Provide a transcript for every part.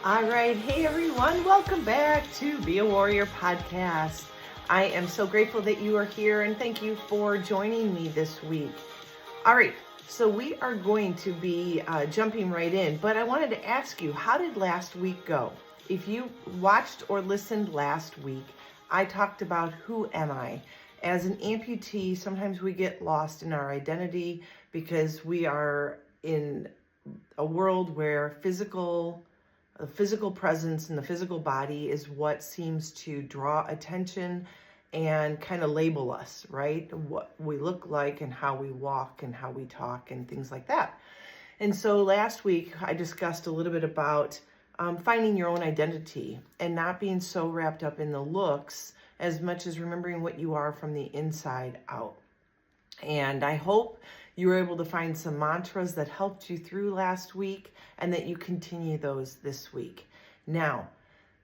All right. Hey, everyone. Welcome back to Be a Warrior podcast. I am so grateful that you are here and thank you for joining me this week. All right. So we are going to be jumping right in, but I wanted to ask you, how did last week go? If you watched or listened last week, I talked about who am I? As an amputee, sometimes we get lost in our identity because we are in a world where the physical presence in the physical body is what seems to draw attention and kind of label us, right? What we look like and how we walk and how we talk and things like that. And so last week I discussed a little bit about finding your own identity and not being so wrapped up in the looks as much as remembering what you are from the inside out. And I hope you were able to find some mantras that helped you through last week and that you continue those this week. Now,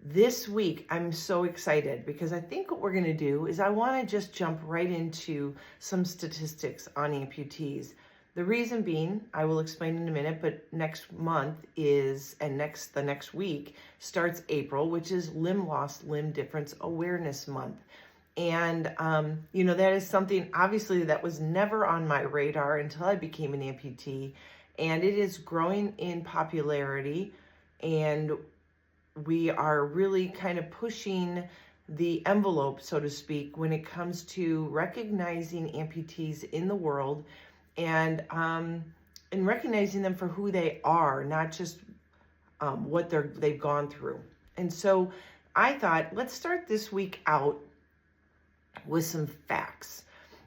this week, I'm so excited because I think what we're going to do is I want to just jump right into some statistics on amputees. The reason being, I will explain in a minute, but next month the next week starts April, which is Limb Loss, Limb Difference Awareness Month. And, that is something obviously that was never on my radar until I became an amputee, and it is growing in popularity, and we are really kind of pushing the envelope, so to speak, when it comes to recognizing amputees in the world and recognizing them for who they are, not just what they've gone through. And so I thought, let's start this week out with some facts.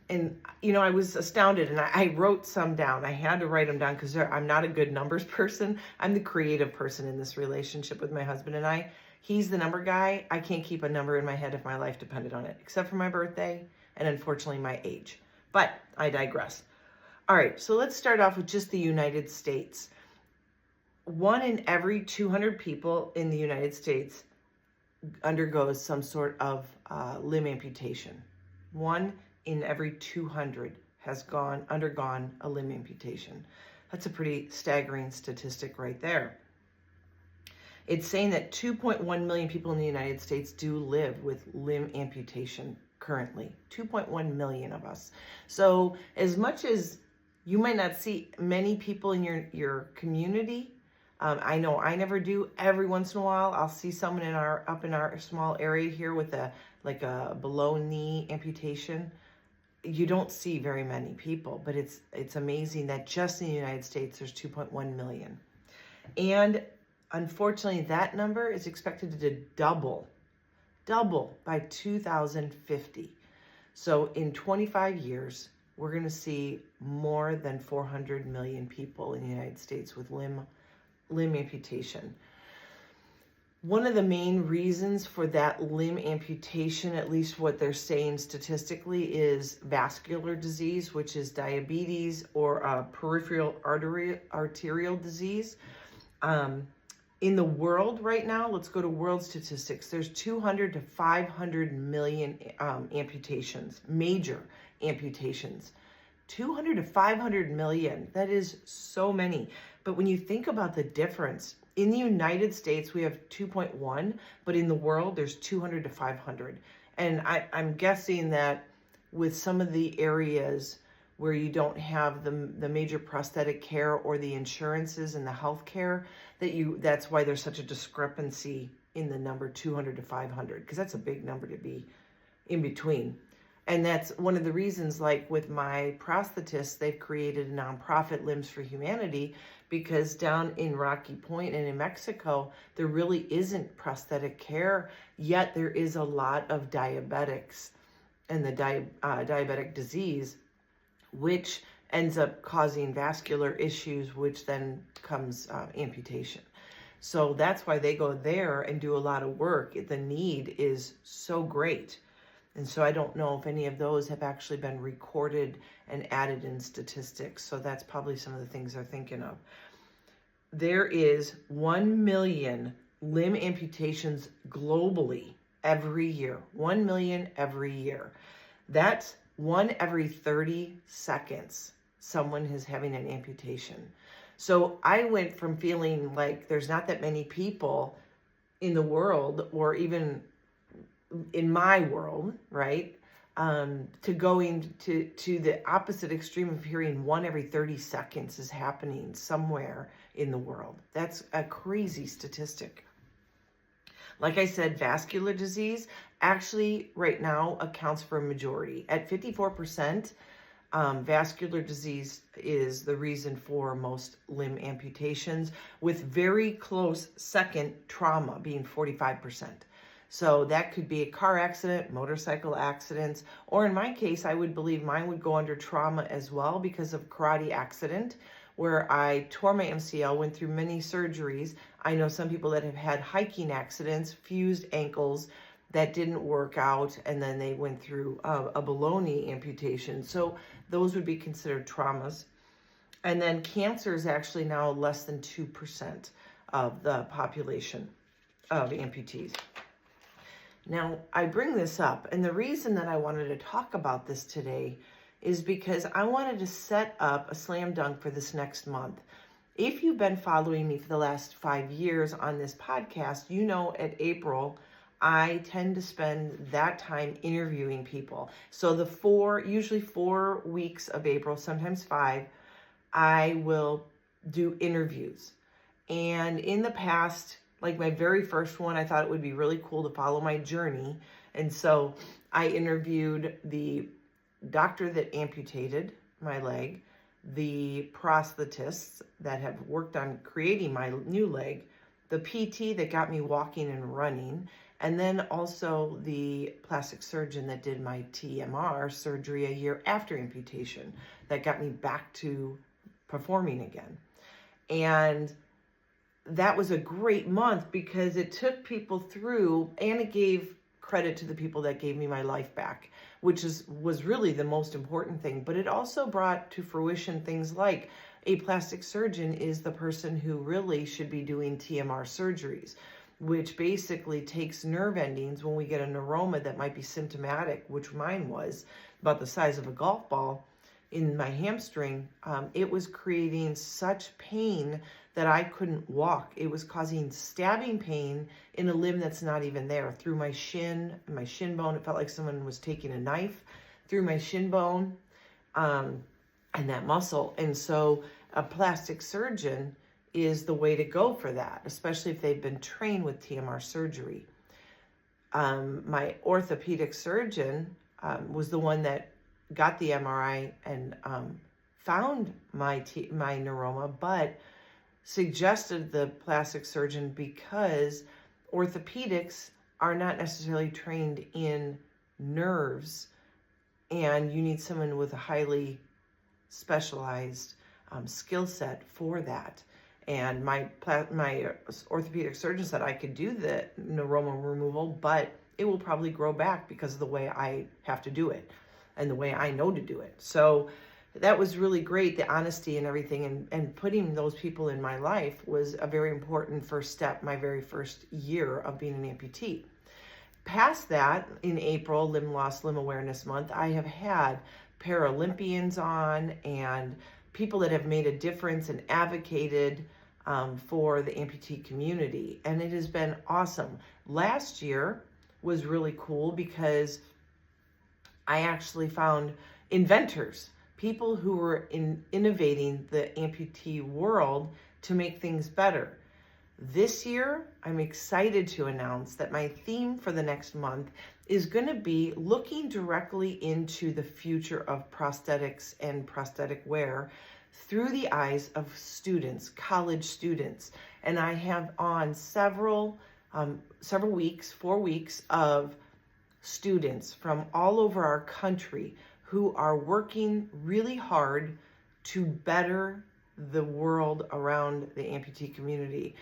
And, I was astounded and I wrote some down. I had to write them down because I'm not a good numbers person. I'm the creative person in this relationship with my husband and I. He's the number guy. I can't keep a number in my head if my life depended on it, except for my birthday and unfortunately my age. But I digress. All right, so let's start off with just the United States. 1 in every 200 people in the United States undergoes some sort of limb amputation. 1 in every 200 has undergone a limb amputation. That's a pretty staggering statistic right there. It's saying that 2.1 million people in the United States do live with limb amputation currently. 2.1 million of us. So as much as you might not see many people in your community, I know I never do. Every once in a while, I'll see someone up in our small area here with a below knee amputation. You don't see very many people, but it's amazing that just in the United States, there's 2.1 million. And unfortunately, that number is expected to double by 2050. So in 25 years, we're going to see more than 400 million people in the United States with limb amputation. One of the main reasons for that limb amputation, at least what they're saying statistically, is vascular disease, which is diabetes or peripheral arterial disease. In the world right now, let's go to world statistics. There's 200 to 500 million amputations, major amputations. 200 to 500 million, that is so many. But when you think about the difference, in the United States, we have 2.1, but in the world, there's 200 to 500. And I'm guessing that with some of the areas where you don't have the major prosthetic care or the insurances and the health care, that's why there's such a discrepancy in the number 200 to 500, because that's a big number to be in between. And that's one of the reasons, like with my prosthetists, they've created a nonprofit, Limbs for Humanity, because down in Rocky Point and in Mexico, there really isn't prosthetic care, yet there is a lot of diabetics and the diabetic disease, which ends up causing vascular issues, which then comes amputation. So that's why they go there and do a lot of work. The need is so great. And so I don't know if any of those have actually been recorded and added in statistics. So that's probably some of the things they're thinking of. There is 1 million limb amputations globally every year. 1 million every year. That's 1 every 30 seconds someone is having an amputation. So I went from feeling like there's not that many people in the world, or even in my world, right? To going to the opposite extreme of hearing one every 30 seconds is happening somewhere in the world. That's a crazy statistic. Like I said, vascular disease actually right now accounts for a majority. At 54%, vascular disease is the reason for most limb amputations, with very close second trauma being 45%. So that could be a car accident, motorcycle accidents, or in my case, I would believe mine would go under trauma as well because of karate accident, where I tore my MCL, went through many surgeries. I know some people that have had hiking accidents, fused ankles that didn't work out, and then they went through a baloney amputation. So those would be considered traumas. And then cancer is actually now less than 2% of the population of amputees. Now, I bring this up, and the reason that I wanted to talk about this today is because I wanted to set up a slam dunk for this next month. If you've been following me for the last 5 years on this podcast, you know at April, I tend to spend that time interviewing people. So usually 4 weeks of April, sometimes 5, I will do interviews. And in the past, like my very first one, I thought it would be really cool to follow my journey. And so I interviewed the doctor that amputated my leg, the prosthetists that have worked on creating my new leg, the PT that got me walking and running, and then also the plastic surgeon that did my TMR surgery a year after amputation that got me back to performing again. And that was a great month because it took people through, and it gave credit to the people that gave me my life back, which was really the most important thing. But it also brought to fruition things like a plastic surgeon is the person who really should be doing TMR surgeries, which basically takes nerve endings when we get a neuroma that might be symptomatic, which mine was about the size of a golf ball in my hamstring. It was creating such pain that I couldn't walk. It was causing stabbing pain in a limb that's not even there, through my shin bone. It felt like someone was taking a knife through my shin bone and that muscle. And so a plastic surgeon is the way to go for that, especially if they've been trained with TMR surgery. My orthopedic surgeon was the one that got the MRI and found my neuroma, but suggested the plastic surgeon because orthopedics are not necessarily trained in nerves, and you need someone with a highly specialized skill set for that. And my orthopedic surgeon said I could do the neuroma removal, but it will probably grow back because of the way I have to do it and the way I know to do it. So that was really great, the honesty and everything, and putting those people in my life was a very important first step, my very first year of being an amputee. Past that, in April, Limb Loss, Limb Awareness Month, I have had Paralympians on and people that have made a difference and advocated for the amputee community. And it has been awesome. Last year was really cool because I actually found inventors, people who were innovating the amputee world to make things better. This year, I'm excited to announce that my theme for the next month is going to be looking directly into the future of prosthetics and prosthetic wear through the eyes of students, college students. And I have on several weeks, 4 weeks of students from all over our country who are working really hard to better the world around the amputee community.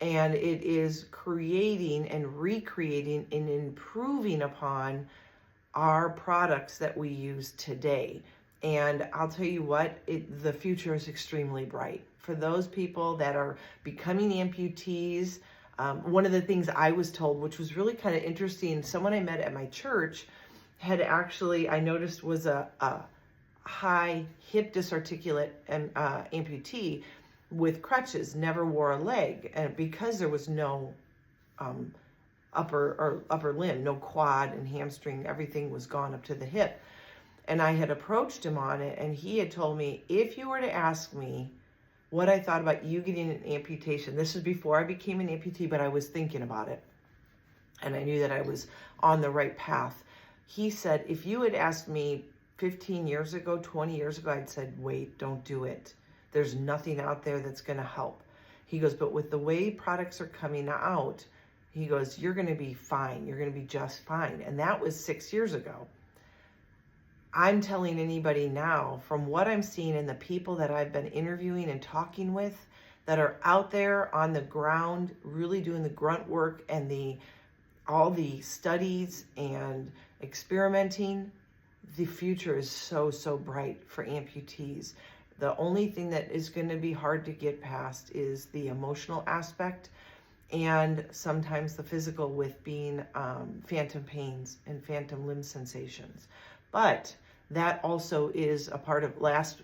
And it is creating and recreating and improving upon our products that we use today. And I'll tell you what, the future is extremely bright. For those people that are becoming amputees, one of the things I was told, which was really kind of interesting, someone I met at my church had actually, I noticed, was a high hip dysarticulate amputee with crutches, never wore a leg, and because there was no upper limb, no quad and hamstring, everything was gone up to the hip. And I had approached him on it, and he had told me, if you were to ask me what I thought about you getting an amputation, this was before I became an amputee, but I was thinking about it, and I knew that I was on the right path. He said, if you had asked me 15 years ago, 20 years ago, I'd said, wait, don't do it. There's nothing out there that's going to help. He goes, but with the way products are coming out, he goes, you're going to be fine. You're going to be just fine. And that was 6 years ago. I'm telling anybody now, from what I'm seeing and the people that I've been interviewing and talking with that are out there on the ground, really doing the grunt work and all the studies and experimenting, the future is so, so bright for amputees. The only thing that is going to be hard to get past is the emotional aspect, and sometimes the physical with being phantom pains and phantom limb sensations. But that also is a part of last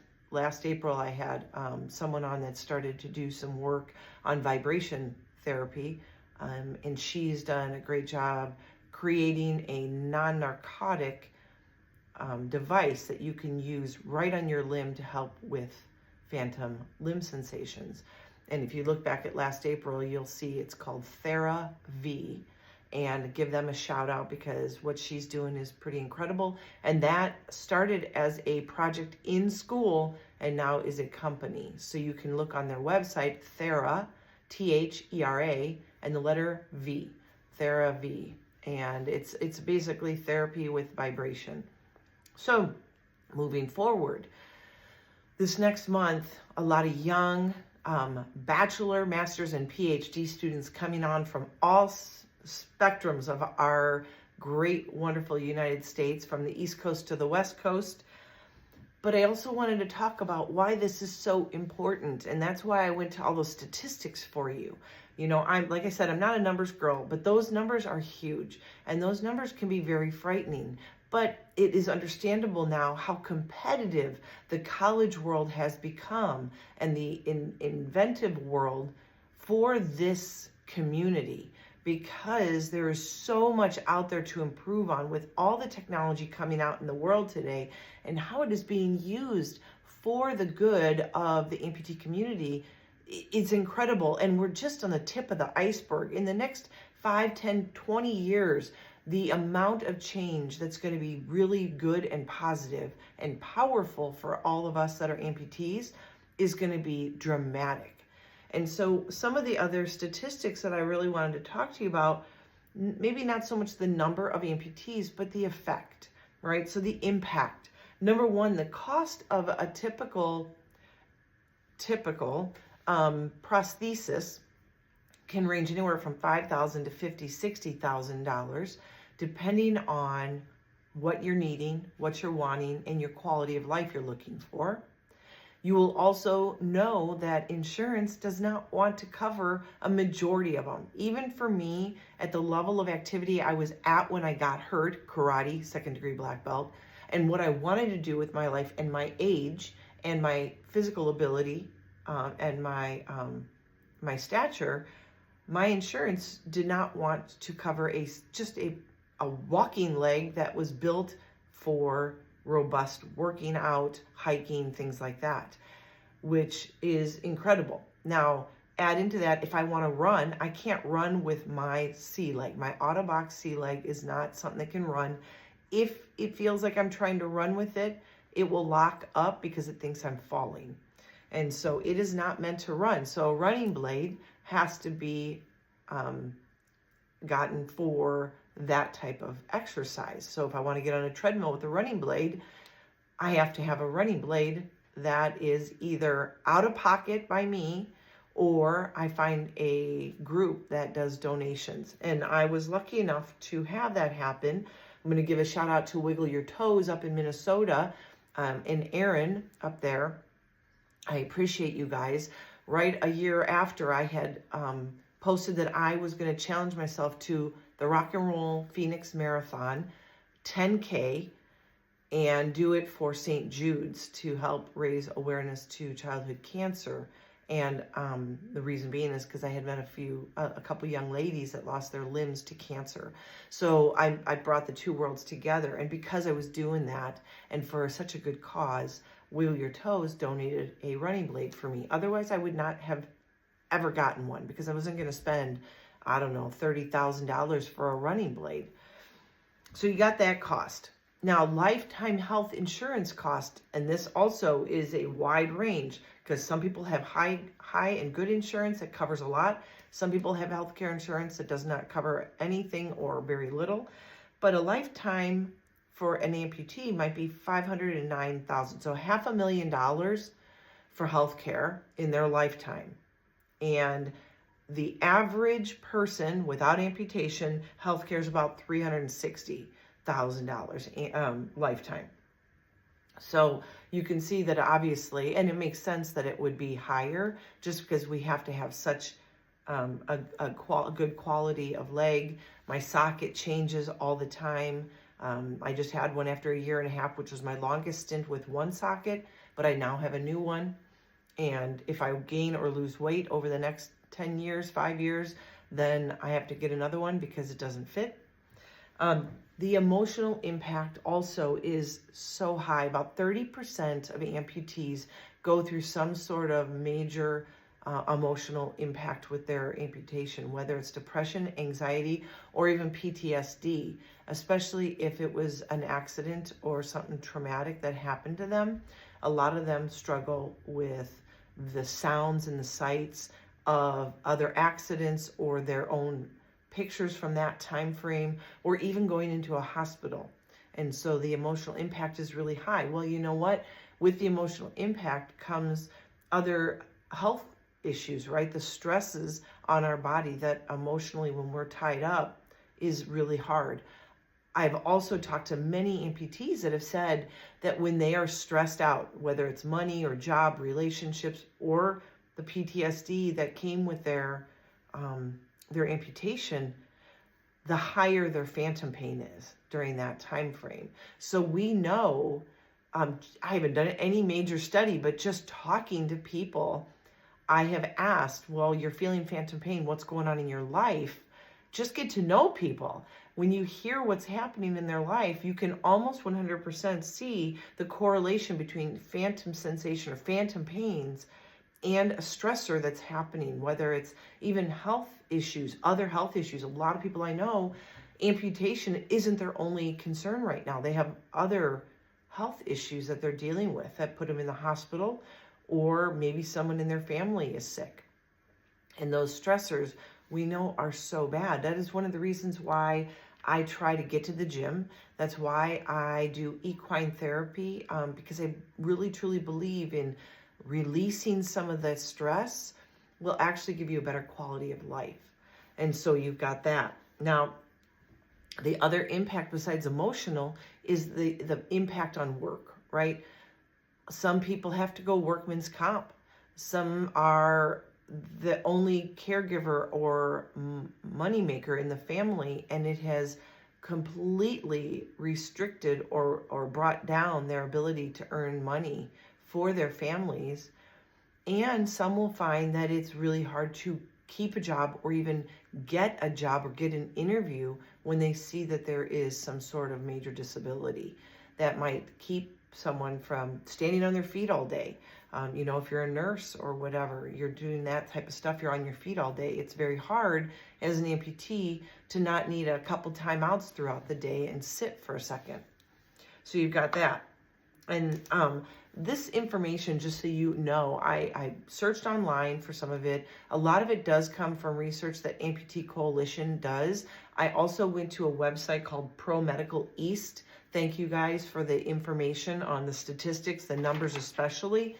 April, I had someone on that started to do some work on vibration therapy, and she's done a great job creating a non-narcotic device that you can use right on your limb to help with phantom limb sensations. And if you look back at last April, you'll see it's called TheraV, and give them a shout out because what she's doing is pretty incredible. And that started as a project in school and now is a company. So you can look on their website, Thera, Thera, and the letter V, TheraV. And it's basically therapy with vibration. So moving forward, this next month, a lot of young bachelor, master's, and PhD students coming on from all spectrums of our great, wonderful United States, from the East Coast to the West Coast. But I also wanted to talk about why this is so important, and that's why I went to all those statistics for you. You know, like I said, I'm not a numbers girl, but those numbers are huge, and those numbers can be very frightening. But it is understandable now how competitive the college world has become and the inventive world for this community, because there is so much out there to improve on with all the technology coming out in the world today and how it is being used for the good of the amputee community. It's incredible, and we're just on the tip of the iceberg. In the next 5, 10, 20 years, the amount of change that's going to be really good and positive and powerful for all of us that are amputees is going to be dramatic. And so some of the other statistics that I really wanted to talk to you about, maybe not so much the number of amputees, but the effect, right? So the impact. Number one, the cost of a typical prosthesis can range anywhere from $5,000 to $50,000, $60,000, depending on what you're needing, what you're wanting, and your quality of life you're looking for. You will also know that insurance does not want to cover a majority of them. Even for me, at the level of activity I was at when I got hurt, karate, 2nd degree black belt, and what I wanted to do with my life and my age and my physical ability and my stature, my insurance did not want to cover just a walking leg that was built for robust working out, hiking, things like that, which is incredible. Now, add into that, if I want to run, I can't run with my C leg. My Autobox C leg is not something that can run. If it feels like I'm trying to run with it, it will lock up because it thinks I'm falling. And so it is not meant to run. So a running blade has to be gotten for that type of exercise. So if I want to get on a treadmill with a running blade, I have to have a running blade that is either out of pocket by me, or I find a group that does donations. And I was lucky enough to have that happen. I'm going to give a shout out to Wiggle Your Toes up in Minnesota, and Aaron up there. I appreciate you guys. Right a year after I had posted that I was going to challenge myself to the Rock and Roll Phoenix Marathon, 10K, and do it for St. Jude's to help raise awareness to childhood cancer And the reason being is because I had met a couple young ladies that lost their limbs to cancer. So I brought the two worlds together. And because I was doing that, and for such a good cause, Wheel Your Toes donated a running blade for me. Otherwise, I would not have ever gotten one, because I wasn't going to spend, I don't know, $30,000 for a running blade. So you got that cost. Now, lifetime health insurance cost, and this also is a wide range, because some people have high and good insurance that covers a lot. Some people have healthcare insurance that does not cover anything or very little. But a lifetime for an amputee might be $509,000, so $500,000 for healthcare in their lifetime. And the average person without amputation, healthcare is about $360,000 lifetime. So you can see that obviously, and it makes sense that it would be higher, just because we have to have such a good quality of leg. My socket changes all the time. I just had one after a year and a half, which was my longest stint with one socket, but I now have a new one. And if I gain or lose weight over the next 10 years, 5 years, then I have to get another one because it doesn't fit. The emotional impact also is so high. About 30% of amputees go through some sort of major emotional impact with their amputation, whether it's depression, anxiety, or even PTSD, especially if it was an accident or something traumatic that happened to them. A lot of them struggle with the sounds and the sights of other accidents or their own pictures from that time frame, or even going into a hospital. And so the emotional impact is really high. Well, you know what? With the emotional impact comes other health issues, right? The stresses on our body that emotionally, when we're tied up, is really hard. I've also talked to many amputees that have said that when they are stressed out, whether it's money or job, relationships, or the PTSD that came with their amputation, the higher their phantom pain is during that time frame. So we know, I haven't done any major study, but just talking to people, I have asked, well, you're feeling phantom pain, what's going on in your life? Just get to know people. When you hear what's happening in their life, you can almost 100% see the correlation between phantom sensation or phantom pains and a stressor that's happening, whether it's even health issues, other health issues. A lot of people I know, amputation isn't their only concern right now. They have other health issues that they're dealing with that put them in the hospital, or maybe someone in their family is sick. And those stressors, we know, are so bad. That is one of the reasons why I try to get to the gym. That's why I do equine therapy, because I really truly believe in releasing some of the stress will actually give you a better quality of life. And so you've got that. Now, the other impact besides emotional is the impact on work, right? Some people have to go workman's comp. Some are the only caregiver or moneymaker in the family, and it has completely restricted or brought down their ability to earn money for their families. And some will find that it's really hard to keep a job or even get a job or get an interview when they see that there is some sort of major disability that might keep someone from standing on their feet all day. If you're a nurse or whatever, you're doing that type of stuff, you're on your feet all day. It's very hard as an amputee to not need a couple timeouts throughout the day and sit for a second. So you've got that. And this information, just so you know, I searched online for some of it. A lot of it does come from research that Amputee Coalition does. I also went to a website called Pro Medical East. Thank you guys for the information on the statistics, the numbers especially.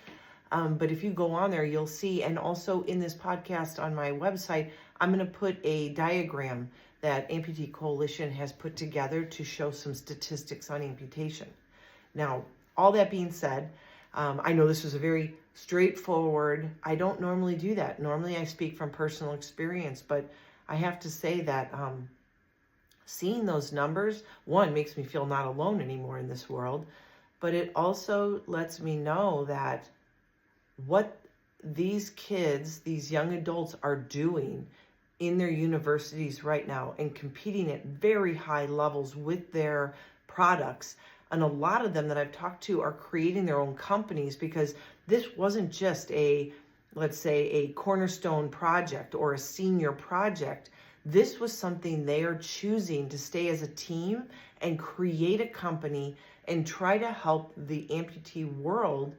But if you go on there, you'll see, and also in this podcast on my website, I'm going to put a diagram that Amputee Coalition has put together to show some statistics on amputation. Now, all that being said, I know this was a very straightforward, I don't normally do that. Normally I speak from personal experience, but I have to say that seeing those numbers, one, makes me feel not alone anymore in this world, but it also lets me know that what these kids, these young adults are doing in their universities right now and competing at very high levels with their products. And a lot of them that I've talked to are creating their own companies because this wasn't just let's say, a cornerstone project or a senior project. This was something they are choosing to stay as a team and create a company and try to help the amputee world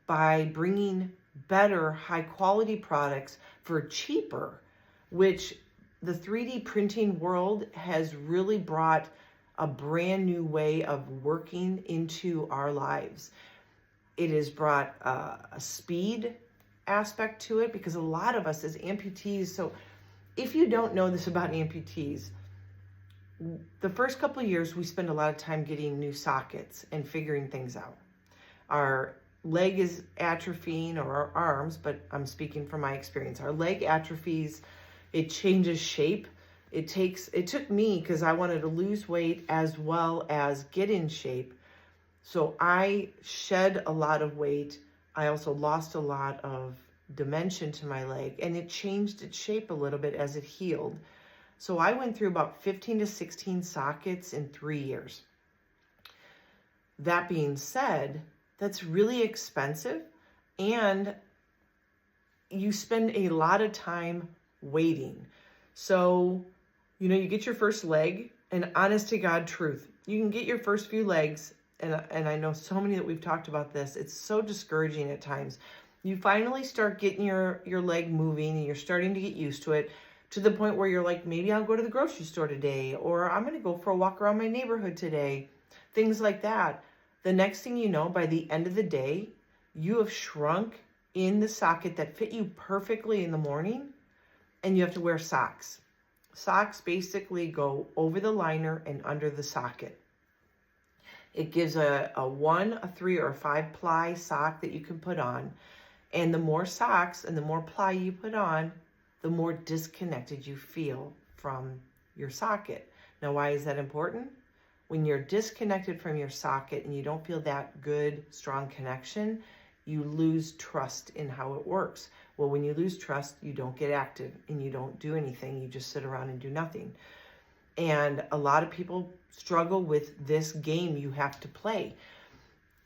by bringing better, high quality products for cheaper, which the 3D printing world has really brought a brand new way of working into our lives. It has brought a speed aspect to it because a lot of us as amputees, so if you don't know this about amputees, the first couple of years we spend a lot of time getting new sockets and figuring things out. Our leg is atrophying, or our arms, but I'm speaking from my experience. Our leg atrophies, it changes shape. It took me, because I wanted to lose weight as well as get in shape. So I shed a lot of weight. I also lost a lot of dimension to my leg, and it changed its shape a little bit as it healed. So I went through about 15 to 16 sockets in 3 years. That being said, that's really expensive, and you spend a lot of time waiting. So, you get your first leg, and honest to God truth, you can get your first few legs, and I know so many that we've talked about this. It's so discouraging at times. You finally start getting your leg moving, and you're starting to get used to it, to the point where you're like, maybe I'll go to the grocery store today, or I'm going to go for a walk around my neighborhood today, things like that. The next thing you know, by the end of the day, you have shrunk in the socket that fit you perfectly in the morning, and you have to wear socks. Socks basically go over the liner and under the socket. It gives a 1, a 3, or a 5 ply sock that you can put on. And the more socks and the more ply you put on, the more disconnected you feel from your socket. Now, why is that important? When you're disconnected from your socket and you don't feel that good, strong connection, you lose trust in how it works. Well, when you lose trust, you don't get active and you don't do anything. You just sit around and do nothing. And a lot of people struggle with this game you have to play.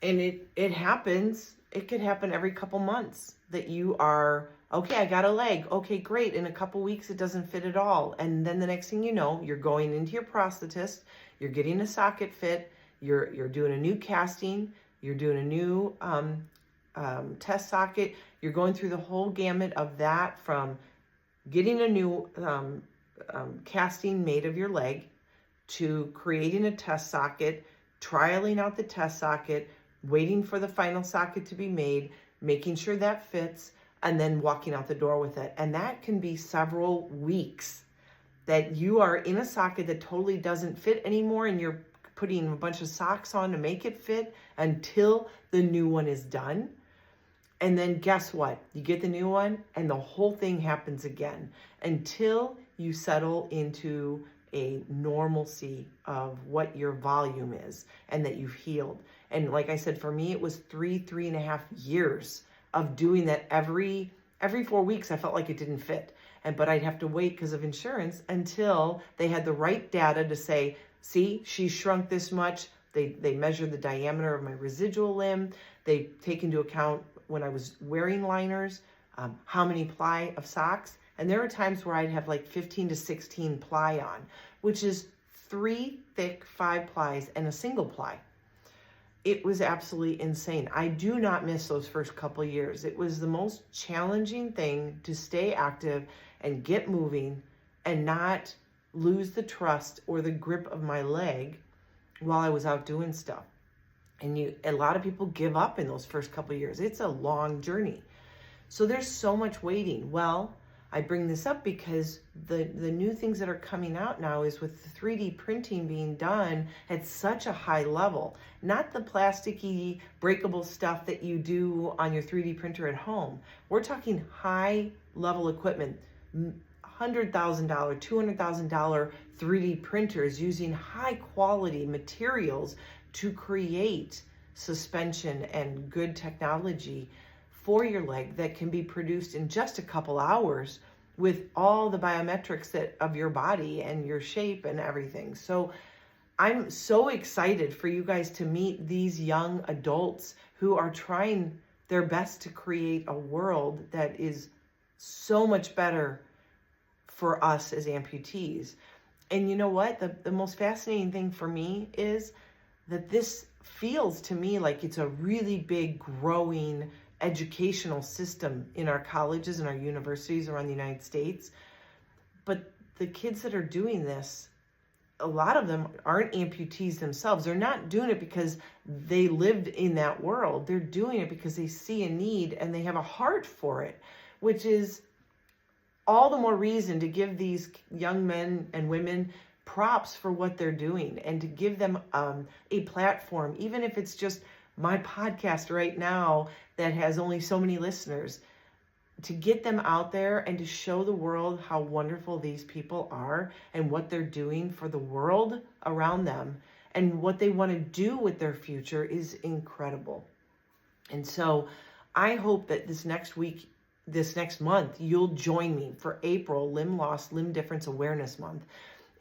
And it happens. It could happen every couple months that you are, okay, I got a leg. Okay, great. In a couple weeks, it doesn't fit at all. And then the next thing you know, you're going into your prosthetist, you're getting a socket fit, you're doing a new casting, you're doing a new test socket. You're going through the whole gamut of that, from getting a new casting made of your leg to creating a test socket, trialing out the test socket, waiting for the final socket to be made, making sure that fits, and then walking out the door with it. And that can be several weeks that you are in a socket that totally doesn't fit anymore, and you're putting a bunch of socks on to make it fit until the new one is done. And then guess what? You get the new one and the whole thing happens again until you settle into a normalcy of what your volume is and that you've healed. And like I said, for me, it was 3.5 years of doing that every 4 weeks. I felt like it didn't fit. But I'd have to wait because of insurance until they had the right data to say, see, she shrunk this much. They measured the diameter of my residual limb. They take into account when I was wearing liners, how many ply of socks. And there are times where I'd have like 15 to 16 ply on, which is 3 thick 5 plies and a single ply. It was absolutely insane. I do not miss those first couple of years. It was the most challenging thing to stay active and get moving and not lose the trust or the grip of my leg while I was out doing stuff. And a lot of people give up in those first couple of years. It's a long journey. So there's so much waiting. Well, I bring this up because the new things that are coming out now is with the 3D printing being done at such a high level. Not the plasticky, breakable stuff that you do on your 3D printer at home. We're talking high level equipment, $100,000, $200,000 3D printers using high quality materials to create suspension and good technology for your leg that can be produced in just a couple hours with all the biometrics of your body and your shape and everything. So I'm so excited for you guys to meet these young adults who are trying their best to create a world that is so much better for us as amputees. And you know what? The most fascinating thing for me is that this feels to me like it's a really big, growing educational system in our colleges and our universities around the United States. But the kids that are doing this, a lot of them aren't amputees themselves. They're not doing it because they lived in that world. They're doing it because they see a need and they have a heart for it, which is all the more reason to give these young men and women props for what they're doing and to give them a platform, even if it's just my podcast right now that has only so many listeners, to get them out there and to show the world how wonderful these people are and what they're doing for the world around them and what they want to do with their future is incredible. And so I hope that this next month, you'll join me for April Limb Loss, Limb Difference Awareness Month.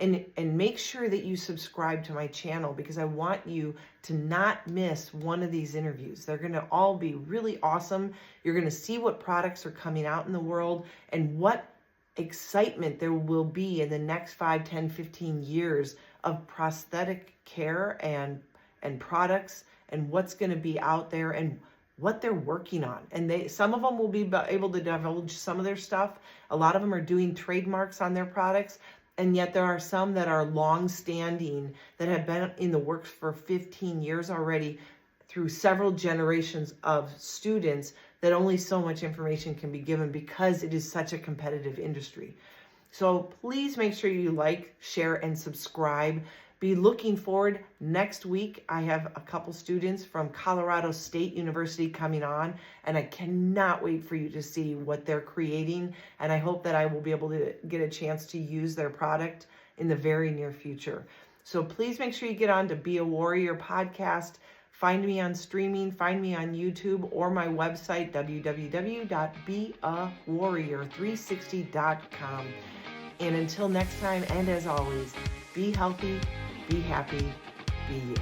And make sure that you subscribe to my channel because I want you to not miss one of these interviews. They're going to all be really awesome. You're going to see what products are coming out in the world and what excitement there will be in the next 5, 10, 15 years of prosthetic care and products and what's going to be out there and what they're working on. And some of them will be able to divulge some of their stuff. A lot of them are doing trademarks on their products. And yet there are some that are long-standing that have been in the works for 15 years already through several generations of students that only so much information can be given because it is such a competitive industry. So please make sure you like, share, and subscribe. Be looking forward. Next week, I have a couple students from Colorado State University coming on, and I cannot wait for you to see what they're creating. And I hope that I will be able to get a chance to use their product in the very near future. So please make sure you get on to Be a Warrior podcast. Find me on streaming, find me on YouTube or my website, www.beawarrior360.com. And until next time, and as always, be healthy, be happy, be you.